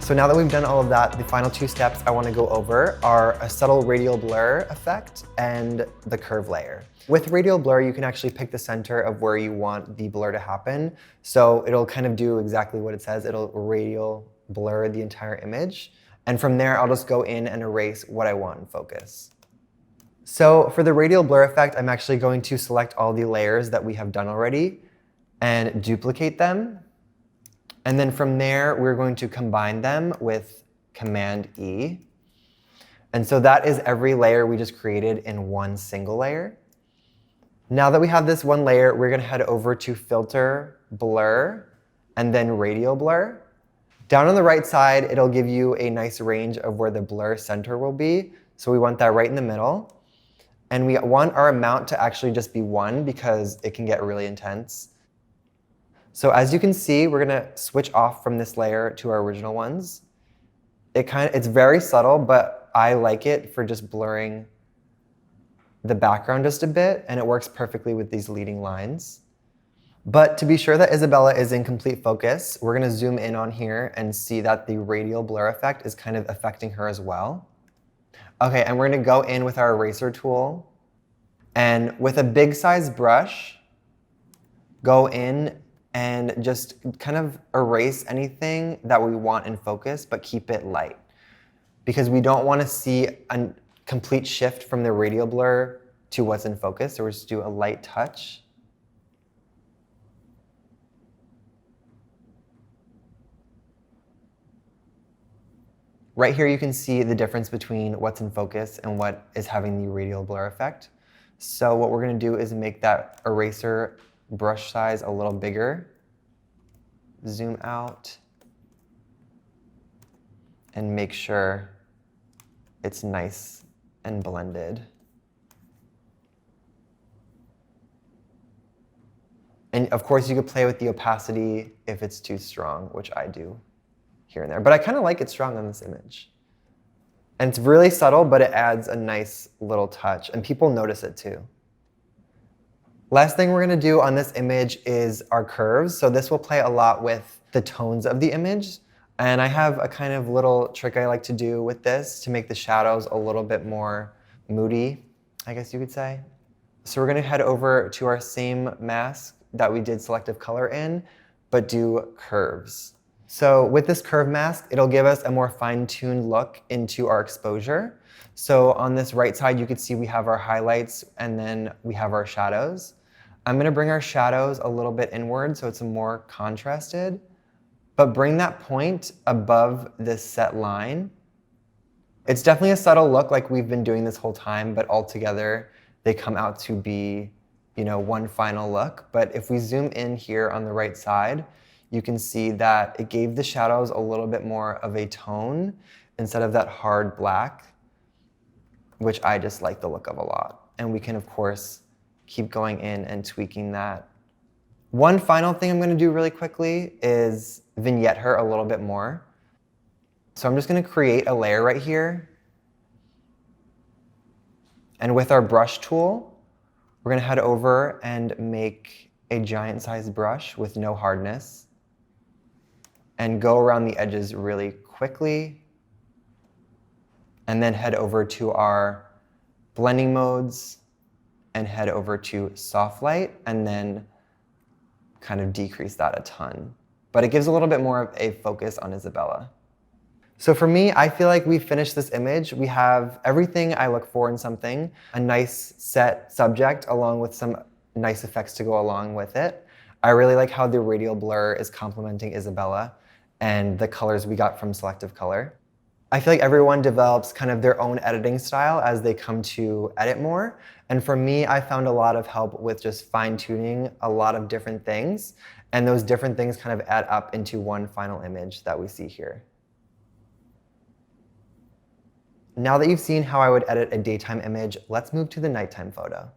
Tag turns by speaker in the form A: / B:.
A: So now that we've done all of that, the final two steps I want to go over are a subtle radial blur effect and the curve layer. With radial blur, you can actually pick the center of where you want the blur to happen. So it'll kind of do exactly what it says. It'll radial blur the entire image. And from there, I'll just go in and erase what I want in focus. So for the radial blur effect, I'm actually going to select all the layers that we have done already and duplicate them. And then from there, we're going to combine them with Command E. And so that is every layer we just created in one single layer. Now that we have this one layer, we're going to head over to Filter, Blur, and then Radial Blur. Down on the right side, it'll give you a nice range of where the blur center will be. So we want that right in the middle. And we want our amount to actually just be 1 because it can get really intense. So as you can see, we're going to switch off from this layer to our original ones. It's very subtle, but I like it for just blurring the background just a bit, and it works perfectly with these leading lines. But to be sure that Isabella is in complete focus, we're going to zoom in on here and see that the radial blur effect is kind of affecting her as well. Okay, and we're going to go in with our eraser tool, and with a big size brush, go in and just kind of erase anything that we want in focus, but keep it light. Because we don't want to see a complete shift from the radial blur to what's in focus, so we're just do a light touch. Right here you can see the difference between what's in focus and what is having the radial blur effect. So what we're going to do is make that eraser brush size a little bigger, zoom out, and make sure it's nice and blended. And of course, you could play with the opacity if it's too strong, which I do here and there. But I kind of like it strong on this image. And it's really subtle, but it adds a nice little touch, and people notice it too. Last thing we're going to do on this image is our curves. So this will play a lot with the tones of the image. And I have a kind of little trick I like to do with this to make the shadows a little bit more moody, I guess you could say. So we're going to head over to our same mask that we did selective color in, but do curves. So with this curve mask, it'll give us a more fine-tuned look into our exposure. So on this right side, you can see we have our highlights and then we have our shadows. I'm going to bring our shadows a little bit inward so it's more contrasted, but bring that point above this set line. It's definitely a subtle look like we've been doing this whole time, but altogether they come out to be, one final look. But if we zoom in here on the right side, you can see that it gave the shadows a little bit more of a tone instead of that hard black, which I just like the look of a lot. And we can, of course, keep going in and tweaking that. One final thing I'm going to do really quickly is vignette her a little bit more. So I'm just going to create a layer right here. And with our brush tool, we're going to head over and make a giant sized brush with no hardness and go around the edges really quickly. And then head over to our blending modes and head over to soft light and then kind of decrease that a ton. But it gives a little bit more of a focus on Isabella. So for me, I feel like we finished this image. We have everything I look for in something, a nice set subject along with some nice effects to go along with it. I really like how the radial blur is complementing Isabella and the colors we got from selective color. I feel like everyone develops kind of their own editing style as they come to edit more. And for me, I found a lot of help with just fine-tuning a lot of different things. And those different things kind of add up into one final image that we see here. Now that you've seen how I would edit a daytime image, let's move to the nighttime photo.